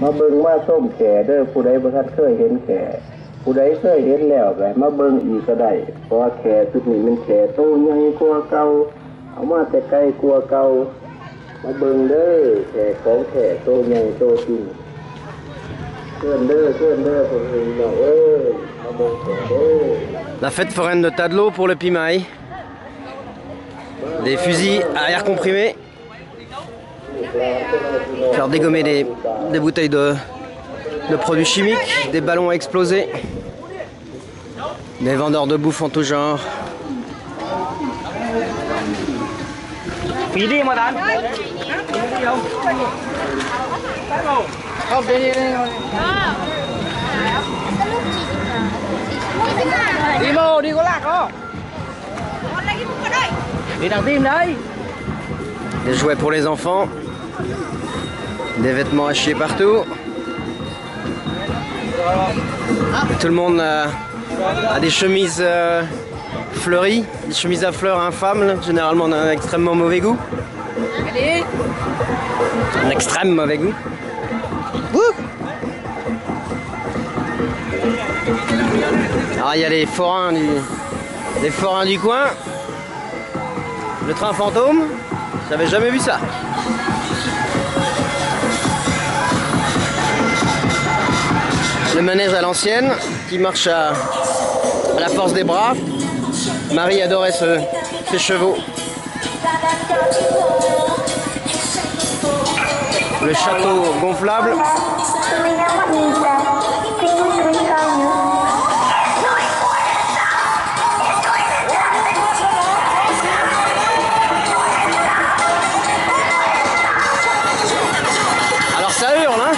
มาเบิ่งมาส้มแก่เด้อผู้ใดบ่ทันเคยเห็นแก่ผู้ใดเคยเห็นแล้วก็มาเบิ่งอีกก็ได้เพราะว่าแก่ชุดนี้มันแก่โตใหญ่กว่าเก่าเอามาแต่ไกลกว่าเก่ามาเบิ่งเด้อแก่ของแก่โตใหญ่โตจริงเชิญเด้อพวกเรามาเบิ่งแก่เด้อ La fête foraine de Tadelo pour le Pimaï. Des fusils à air comprimé. Faire dégommer des bouteilles de produits chimiques, des ballons à exploser, des vendeurs de bouffe en tout genre. Des jouets pour les enfants, des vêtements à chier partout. Tout le monde a des chemises fleuries, des chemises à fleurs infâmes, généralement d'un extrêmement mauvais goût. Un extrême mauvais goût. Alors il y a les forains du coin. Le train fantôme, j'avais jamais vu ça. Le manège à l'ancienne qui marche à la force des bras. Marie adorait ces chevaux. Le château gonflable. Alors ça hurle, hein?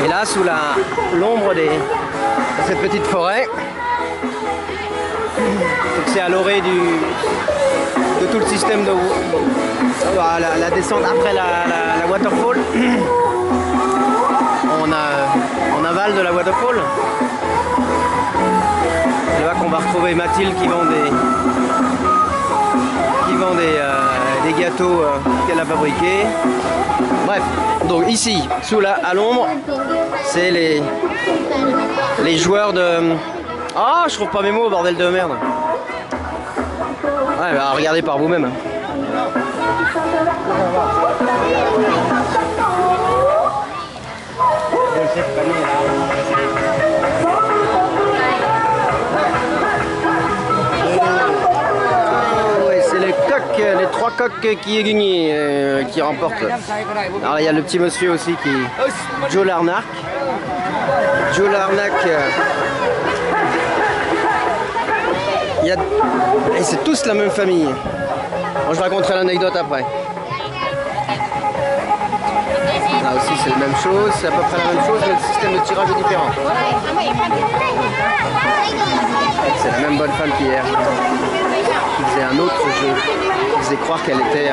Et là, sous l'ombre de cette petite forêt, c'est à l'orée de tout le système de la descente après la waterfall. On aval de la waterfall. C'est là qu'on va retrouver Mathilde qui vend des gâteaux qu'elle a fabriqués. Bref, donc ici, à l'ombre, c'est les joueurs de... Ah, je trouve pas mes mots, bordel de merde. Ouais, bah, regardez par vous-même. Les trois coqs qui remportent. Alors il y a le petit monsieur aussi Joe Larnac. Joe Larnac. Et c'est tous la même famille. Bon, je raconterai l'anecdote après. Là aussi c'est la même chose, c'est à peu près la même chose, mais le système de tirage est différent. C'est la même bonne femme qu'hier, qui faisait un autre jeu, qui faisait croire qu'elle était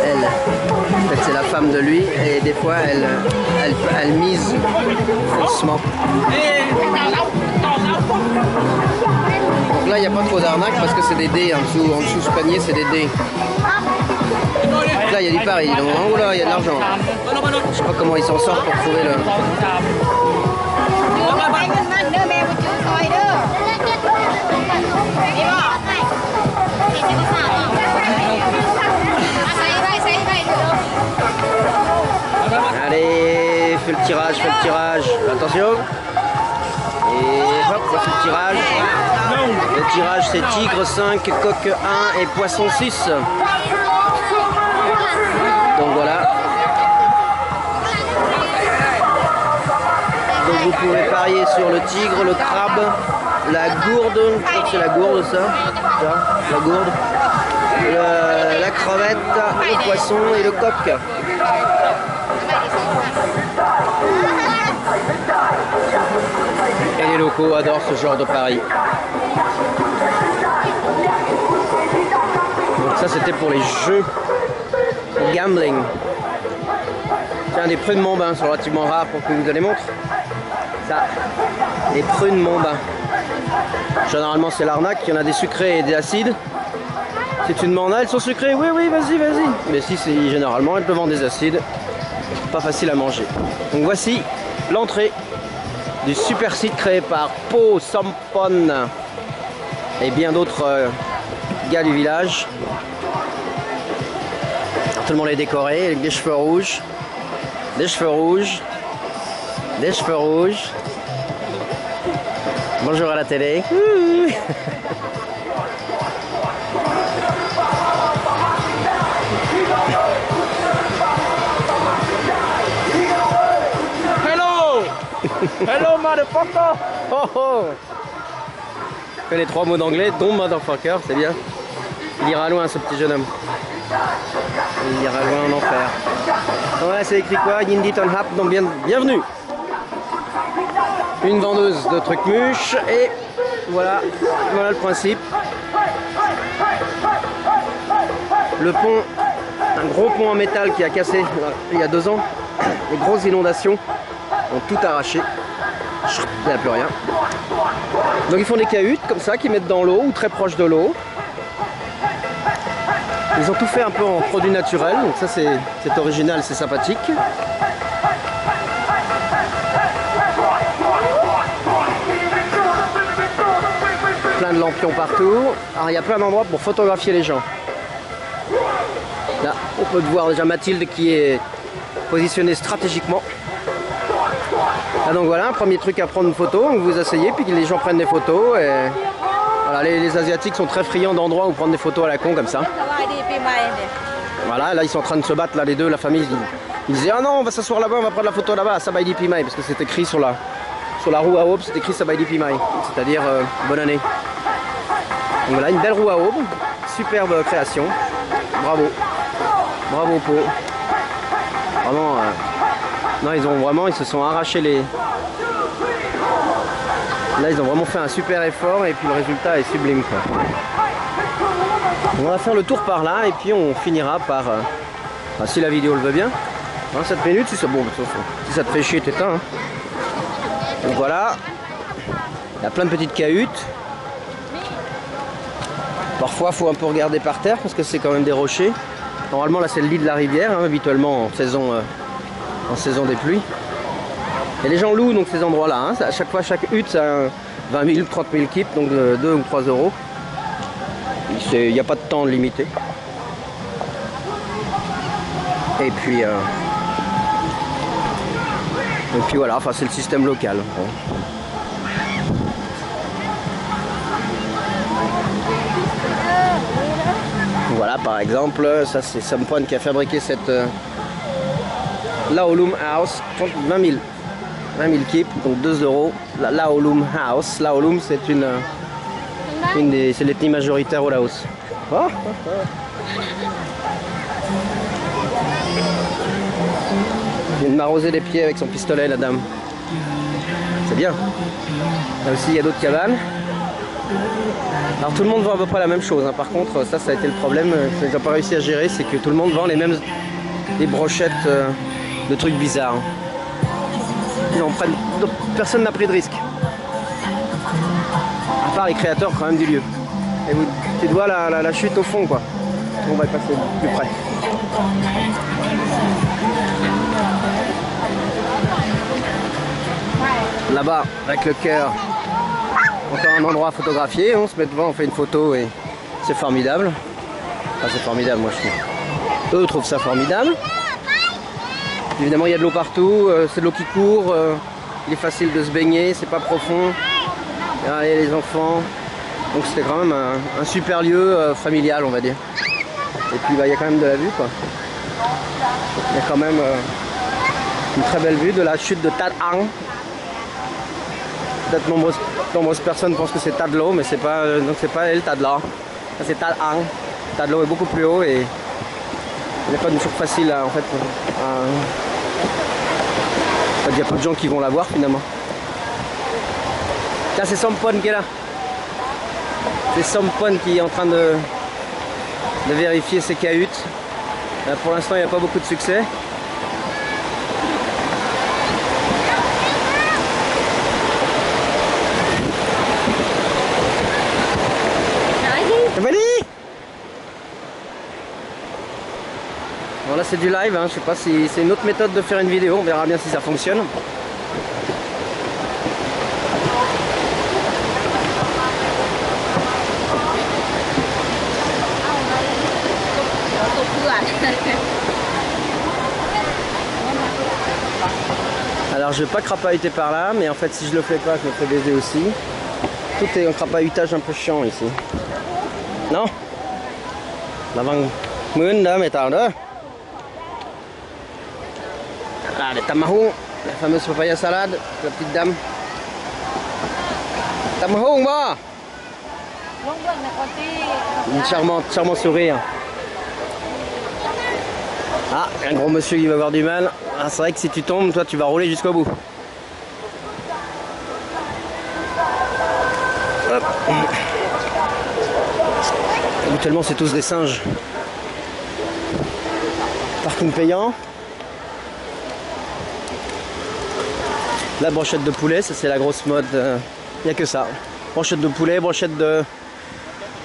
elle, en fait c'est la femme de lui, et des fois elle mise faussement. Donc là il n'y a pas trop d'arnaque parce que c'est des dés, en dessous ce panier c'est des dés. Là il y a du pari, donc oh là il y a de l'argent. Je sais pas comment ils s'en sortent pour trouver le... Allez, fais le tirage, attention. Et hop, voici le tirage. Le tirage c'est tigre 5, coq 1 et poisson 6. Donc voilà. Donc vous pouvez parier sur le tigre, le crabe, la gourde, je crois que c'est la gourde ça, la gourde, la crevette, le poisson et le coq. Et les locaux adorent ce genre de pari. c'était pour les jeux gambling. Tiens, des prunes Montbain sont relativement rares pour que je vous les montre. Ça, les prunes Montbain. Généralement c'est l'arnaque, il y en a des sucrés et des acides. Si tu demandes, elles sont sucrées, oui, oui, vas-y, vas-y. Mais si, c'est généralement, elles peuvent vendre des acides. Pas facile à manger. Donc voici l'entrée du super site créé par Po Sampon et bien d'autres gars du village. Tout le monde est décoré avec des cheveux rouges, des cheveux rouges, des cheveux rouges. Bonjour à la télé. Hello, motherfucker! Oh oh! Il fait les 3 mots d'anglais, dont motherfucker, c'est bien. Il ira loin ce petit jeune homme. Il ira loin en enfer. Ouais, c'est écrit quoi? Yindi Tonhap, donc bienvenue. Une vendeuse de trucs mûches et voilà le principe. Le pont, un gros pont en métal qui a cassé il y a 2 ans. Les grosses inondations ont tout arraché. Il n'y a plus rien. Donc ils font des cahutes comme ça qu'ils mettent dans l'eau ou très proche de l'eau. Ils ont tout fait un peu en produit naturel, donc ça c'est original, c'est sympathique. Plein de lampions partout. Alors il y a plein d'endroits pour photographier les gens. Là on peut voir déjà Mathilde qui est positionnée stratégiquement. Ah donc voilà, un premier truc à prendre une photo, vous vous asseyez puis les gens prennent des photos et voilà, les Asiatiques sont très friands d'endroits où prendre des photos à la con comme ça. Voilà, là ils sont en train de se battre, là les deux, la famille, ils disaient ah non on va s'asseoir là-bas, on va prendre la photo là-bas à Sabaïdi Pimai parce que c'est écrit sur la roue à aube, c'est écrit Sabaïdi Pimai, c'est-à-dire bonne année. Donc voilà, une belle roue à aube, superbe création, bravo, bravo Po. Vraiment, non ils se sont arrachés les... Là ils ont vraiment fait un super effort et puis le résultat est sublime quoi. On va faire le tour par là et puis on finira par... enfin, si la vidéo le veut bien, hein, 7 minutes si ça, bon, si ça te fait chier t'éteins. Hein. Donc voilà, il y a plein de petites cahutes. Parfois il faut un peu regarder par terre parce que c'est quand même des rochers. Normalement là c'est le lit de la rivière, hein, habituellement en saison des pluies. Et les gens louent donc ces endroits là, hein. À chaque fois chaque hutte ça a 20 000, 30 000 kits, donc 2 ou 3 euros. Il n'y a pas de temps limité. Et puis voilà, enfin c'est le système local. Voilà par exemple, ça c'est Sampon qui a fabriqué cette Laolum House, 20 000 kips, donc 2 euros. La Laolum House, Laolum c'est c'est l'ethnie majoritaire au Laos. Oh. Il vient de m'arroser les pieds avec son pistolet la dame. C'est bien. Là aussi il y a d'autres cabanes. Alors tout le monde vend à peu près la même chose, hein. Par contre ça a été le problème, ils n'ont pas réussi à gérer, c'est que tout le monde vend les mêmes brochettes de trucs bizarres. Personne n'a pris de risque. À part les créateurs quand même du lieu. Et tu vois la chute au fond quoi. On va y passer plus près. Là-bas, avec le cœur, encore un endroit à photographier, on se met devant, on fait une photo et c'est formidable. Enfin c'est formidable moi je trouve. Eux trouvent ça formidable. Évidemment il y a de l'eau partout, c'est de l'eau qui court, il est facile de se baigner, c'est pas profond. Il y a les enfants. Donc c'était quand même un super lieu familial on va dire. Et puis il y a quand même de la vue quoi. Il y a quand même une très belle vue de la chute de Tad Ang. Peut-être nombreuses personnes pensent que c'est Tadlo, mais c'est pas elle Tadla. C'est Tad Ang. Tadlo est beaucoup plus haut et il n'est pas toujours facile en fait. Il y a peu de gens qui vont la voir finalement. Là c'est Sampon qui est là. C'est Sampon qui est en train de de vérifier ces cahutes. Là, pour l'instant, il n'y a pas beaucoup de succès. Bon, là c'est du live, hein. Je sais pas si c'est une autre méthode de faire une vidéo, on verra bien si ça fonctionne. Alors je vais pas crapahuter par là, mais en fait si je le fais pas, je me fais baiser aussi. Tout est un crapahutage un peu chiant ici. Non? La vang mướn đó mày tao đó. Là les tamahung, la fameuse papaya salade, la petite dame. Tamahung ba? Une charmant sourire. Ah, un gros monsieur qui va avoir du mal. Ah, c'est vrai que si tu tombes, toi tu vas rouler jusqu'au bout. Hop. Habituellement c'est tous des singes. Parking payant. La brochette de poulet, ça c'est la grosse mode. Il n'y a que ça. Brochette de poulet, brochette de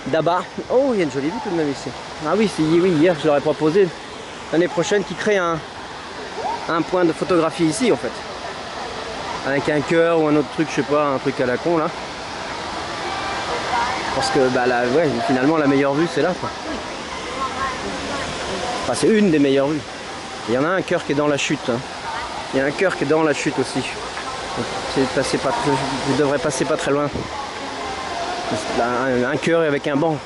d'abat. Oh, il y a une jolie vue tout de même ici. Ah oui, oui, hier je leur ai proposé l'année prochaine qui crée un point de photographie ici en fait. Avec un cœur ou un autre truc, je sais pas, un truc à la con là. Parce que bah là, ouais, finalement la meilleure vue c'est là quoi. Enfin c'est une des meilleures vues. Il y en a un cœur qui est dans la chute. Hein. Il y a un cœur qui est dans la chute aussi. Vous devrez passer pas très loin. Un cœur avec un banc.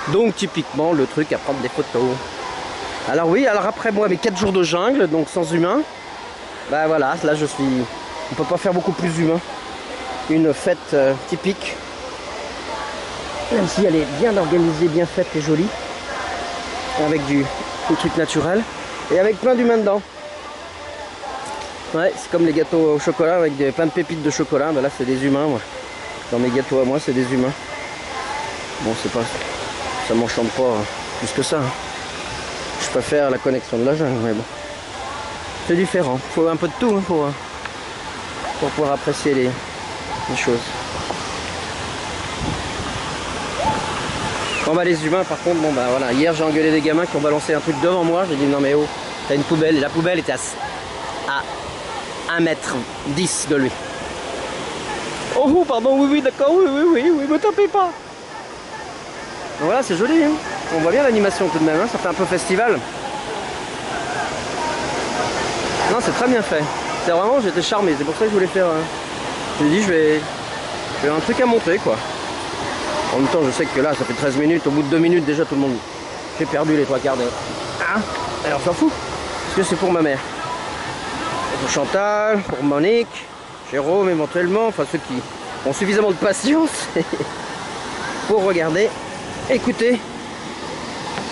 Donc typiquement le truc à prendre des photos. Alors oui, alors après moi mes 4 jours de jungle, donc sans humain. Bah voilà, là je suis... On peut pas faire beaucoup plus humain. Une fête typique. Même si elle est bien organisée, bien faite et jolie. Avec des trucs naturels. Et avec plein d'humains dedans. Ouais, c'est comme les gâteaux au chocolat avec plein de pépites de chocolat. Ben là, c'est des humains, moi. Dans mes gâteaux à moi, c'est des humains. Bon, c'est pas... Ça m'enchante pas plus que ça. Hein. Je préfère la connexion de la jungle, mais bon. C'est différent. Il faut un peu de tout hein, pour pouvoir apprécier les choses. Bon, bah, les humains, par contre, bon, bah voilà. Hier, j'ai engueulé des gamins qui ont balancé un truc devant moi. J'ai dit, non, mais oh, t'as une poubelle. Et la poubelle était à 1m10 de lui. Oh pardon, oui d'accord, oui, me tapez pas. Donc voilà, c'est joli, hein. On voit bien l'animation tout de même, hein. Ça fait un peu festival. Non, c'est très bien fait. C'est vraiment, j'étais charmé, c'est pour ça que je voulais faire. J'ai dit, je vais un truc à montrer quoi. En même temps, je sais que là, ça fait 13 minutes, au bout de 2 minutes déjà tout le monde. J'ai perdu les 3 quarts d'heure. Ah, alors s'en fout, parce que c'est pour ma mère. Pour Chantal, pour Monique, Jérôme éventuellement, enfin ceux qui ont suffisamment de patience pour regarder, écouter.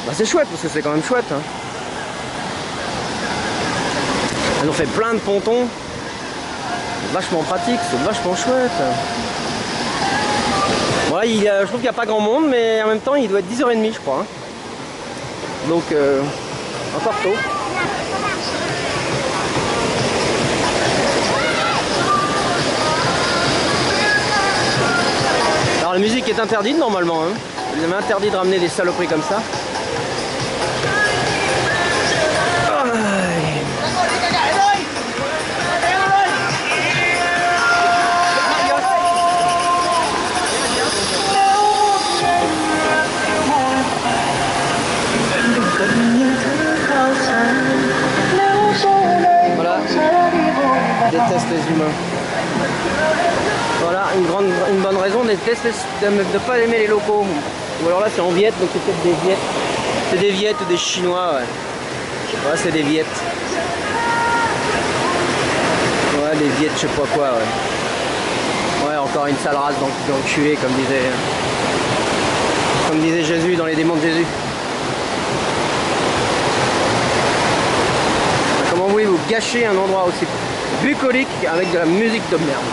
Bah c'est chouette parce que c'est quand même chouette. Hein. Elles ont fait plein de pontons, vachement pratique, c'est vachement chouette. Voilà, je trouve qu'il n'y a pas grand monde, mais en même temps il doit être 10h30 je crois. Hein. Donc encore tôt. Alors la musique est interdite normalement, hein. Ils avaient interdit de ramener des saloperies comme ça. Voilà, je déteste les humains. Voilà, une bonne raison de ne pas aimer les locaux. Ou alors là c'est en Viette, donc c'est peut-être des Viettes. C'est des Viettes ou des Chinois, ouais. Ouais, c'est des Viettes. Ouais, des Viettes, je sais pas quoi, ouais. Ouais, encore une sale race d'enculés, comme disait Jésus dans les démons de Jésus. Comment voulez-vous gâcher un endroit aussi bucolique avec de la musique de merde?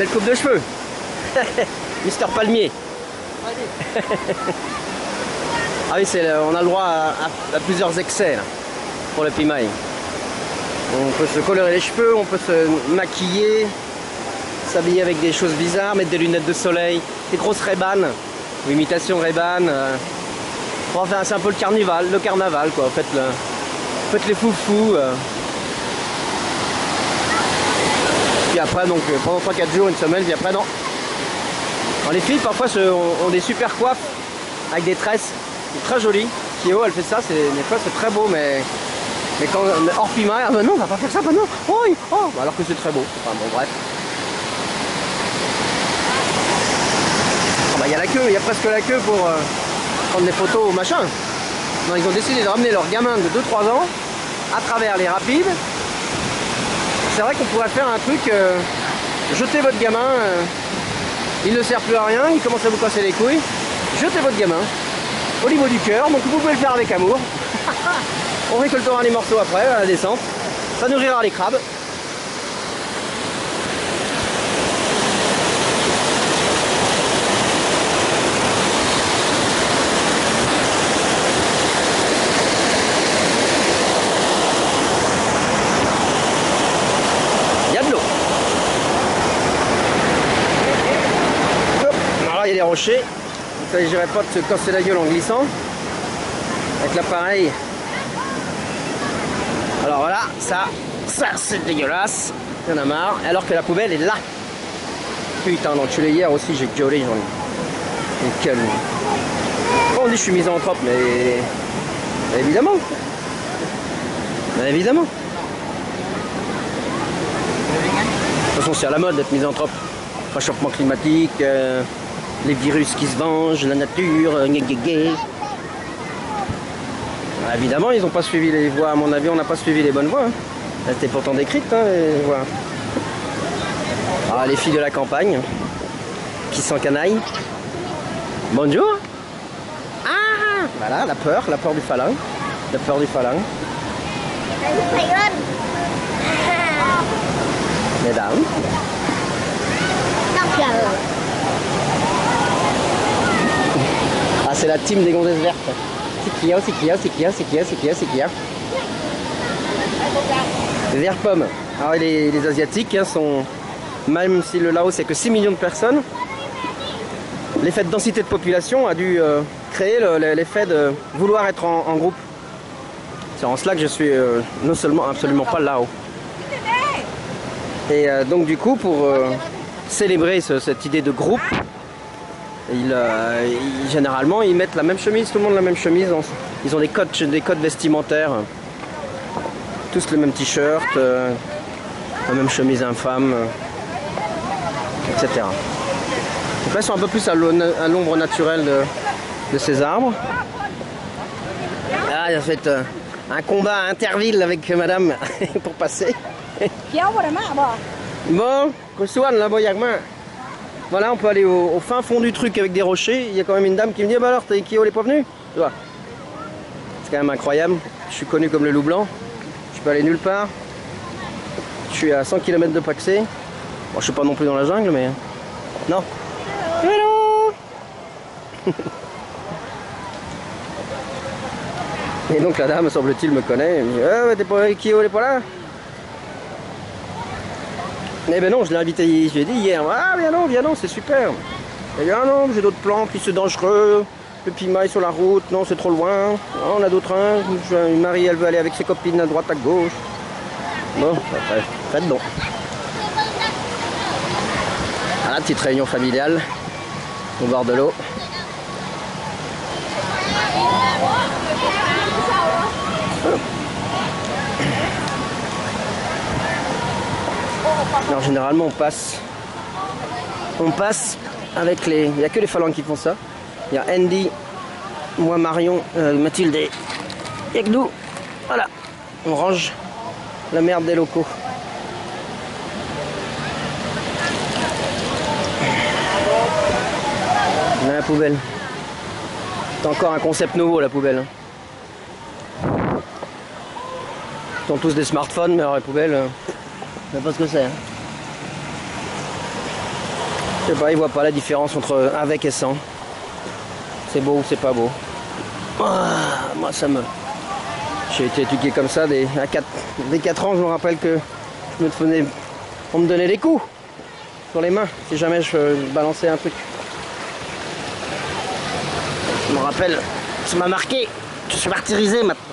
nouvelle coupe de cheveux. Mister Palmier. Ah oui, on a le droit à plusieurs excès là, pour le Pimaï. On peut se colorer les cheveux, on peut se maquiller, s'habiller avec des choses bizarres, mettre des lunettes de soleil, des grosses Ray-Ban, ou imitation Ray-Ban. Enfin, c'est un peu le carnaval quoi. Faites les foufous. Puis après, donc pendant 3-4 jours, une semaine, puis après, non. Alors, les filles parfois ont des super coiffes avec des tresses très jolies. Kyo, elle fait ça, des fois c'est très beau, mais quand hors Pimaï, ah ben non, on va pas faire ça, ben non, oh, oh. Alors que c'est très beau. Enfin bon, bref. Ah bah il y a la queue, il y a presque la queue pour prendre des photos au machin. Non, ils ont décidé de ramener leur gamin de 2-3 ans à travers les rapides. C'est vrai qu'on pourrait faire un truc, jetez votre gamin, il ne sert plus à rien, il commence à vous casser les couilles, jetez votre gamin au niveau du cœur, donc vous pouvez le faire avec amour. On récoltera les morceaux après à la descente, ça nourrira les crabes. Il y a de l'eau. Alors là il y a des rochers. Il ne s'agirait pas de se casser la gueule en glissant avec l'appareil. Alors voilà, ça c'est dégueulasse. Il y en a marre. Alors que la poubelle est là. Putain, l'enculé, hier aussi j'ai gueulé. J'en ai calme. Bon, on dit que je suis misanthrope, mais évidemment. Mais évidemment. De toute façon, c'est à la mode d'être misanthrope. Réchauffement climatique. Les virus qui se vengent, la nature, Ah, évidemment, ils n'ont pas suivi les voies, à mon avis, on n'a pas suivi les bonnes voies. Hein. Elles étaient pourtant décrites, hein, les voies. Ah, les filles de la campagne, qui s'encanaillent. Bonjour. Ah, voilà, la peur du phalange. La peur du phalange. Mesdames. Ah, c'est la team des gonzesses vertes. C'est qui a Vert pomme. Alors les Asiatiques hein, sont, même si le Laos c'est que 6 millions de personnes, l'effet de densité de population a dû créer l'effet de vouloir être en groupe. C'est en cela que je suis non seulement absolument pas Lao. Et donc du coup pour célébrer cette idée de groupe, généralement ils mettent la même chemise, tout le monde la même chemise, ils ont des codes vestimentaires, tous le même t-shirt, la même chemise infâme, etc. Donc là ils sont un peu plus à l'ombre naturelle de ces arbres. Ah, il a fait un combat à Interville avec madame pour passer. Bon, voilà, on peut aller au fin fond du truc avec des rochers. Il y a quand même une dame qui me dit bah alors, t'es Kyo, elle est pas venue. Tu vois, c'est quand même incroyable. Je suis connu comme le loup blanc. Je peux aller nulle part. Je suis à 100 km de Paxé. Bon, je suis pas non plus dans la jungle, mais non. Hello. Et donc la dame, semble-t-il, me connaît. Elle me dit ah ouais, t'es pas Kyo, elle est pas là. Eh ben non, je l'ai invité, je lui ai dit hier, ah viens non, c'est super. Elle dit ah non, j'ai d'autres plans, puis c'est dangereux, le Pimaï sur la route, non c'est trop loin, non, on a d'autres trains, Marie elle veut aller avec ses copines à droite à gauche. Bon, après, faites donc. Voilà, petite réunion familiale au bord de l'eau. Alors généralement on passe avec les... Il n'y a que les phalanges qui font ça. Il y a Andy, moi Marion, Mathilde et Yekdou. Voilà, on range la merde des locaux. On a la poubelle. C'est encore un concept nouveau la poubelle. Ils ont tous des smartphones mais alors la poubelle... je sais pas ce que c'est. Hein. Je sais pas, ils voient pas la différence entre avec et sans. C'est beau ou c'est pas beau. Ah, moi ça me... J'ai été éduqué comme ça dès 4 ans, je me rappelle que on me donnait des coups sur les mains si jamais je balançais un truc. Je me rappelle, ça m'a marqué. Je suis martyrisé maintenant.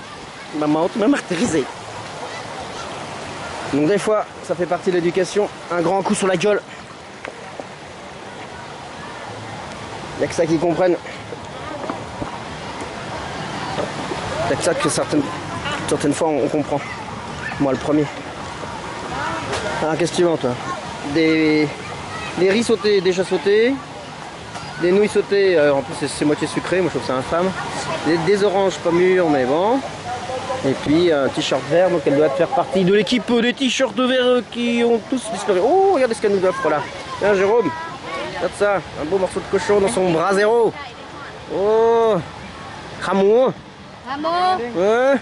Maman, tu m'as martyrisé. Donc des fois, ça fait partie de l'éducation. Un grand coup sur la gueule. Il n'y a que ça qu'ils comprennent. Il n'y a que ça que certaines fois on comprend. Moi le premier. Alors qu'est-ce que tu veux toi? Des riz sautés, déjà sautés. Des nouilles sautées, en plus c'est moitié sucré, moi je trouve ça infâme. Des oranges pas mûres mais bon. Et puis un t-shirt vert, donc elle doit faire partie de l'équipe des t-shirts verts qui ont tous disparu. Oh, regardez ce qu'elle nous offre là. Tiens Jérôme, regarde ça, un beau morceau de cochon dans son bras zéro. Oh, Ramon. Ramon. Ouais.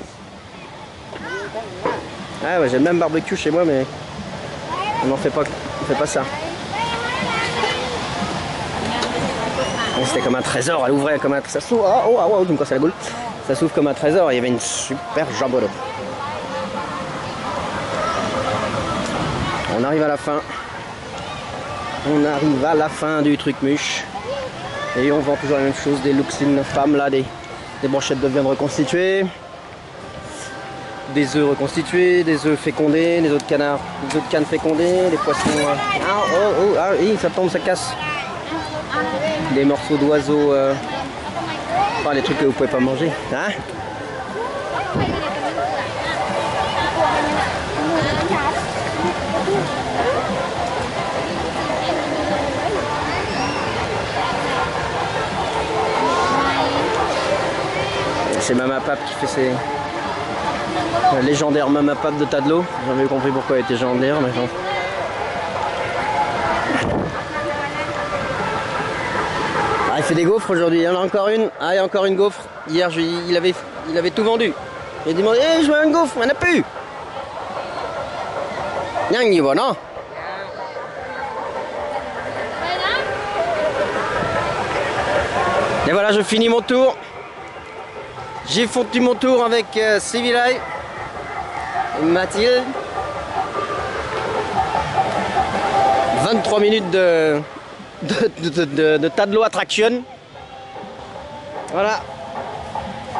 Ah ouais, j'ai le même barbecue chez moi mais on n'en fait pas, ça. C'était comme un trésor, elle ouvrait comme un trésor. Ça s'ouvre, oh, tu me casses la boule. Ça s'ouvre comme un trésor, il y avait une super jambon. On arrive à la fin. On arrive à la fin du truc mûche. Et on vend toujours la même chose, des luxines femmes là, des brochettes de viande reconstituées, des œufs reconstitués, des œufs fécondés, des œufs de canard, des œufs de canne fécondés, des poissons. Oui, ça tombe, ça casse. Des morceaux d'oiseaux, les trucs que vous pouvez pas manger, hein? C'est Mama Pape qui fait ses légendaires Mama Pape de Tadlo. J'ai jamais compris pourquoi elle était légendaire, mais bon. Ah, il fait des gaufres aujourd'hui, il y en a encore une. Ah, il y a encore une gaufre. Hier, il avait tout vendu. Il a demandé, je veux un gaufre, il n'y en a plus. Nyang bon, non? Et voilà, je finis mon tour. J'ai foutu mon tour avec Sévillaï et Mathilde. 23 minutes de Tadlo Attraction. Voilà.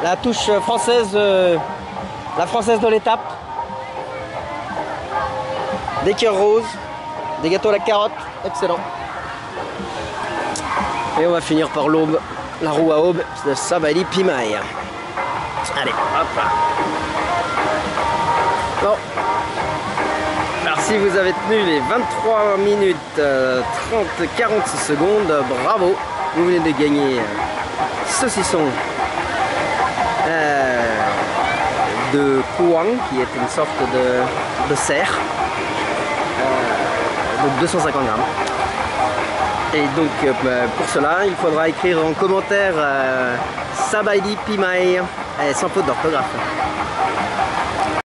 La touche française, la française de l'étape. Des cœurs roses, des gâteaux à la carotte, excellent. Et on va finir par l'aube, la roue à aube de Sabali Pimaï. Allez, hop là. Bon. Alors si vous avez tenu les 23 minutes 46 secondes, bravo. Vous venez de gagner saucisson de Kouang, qui est une sorte de cerf, de 250 grammes. Et donc pour cela, il faudra écrire en commentaire Sabaidi Pimaï, sans faute d'orthographe.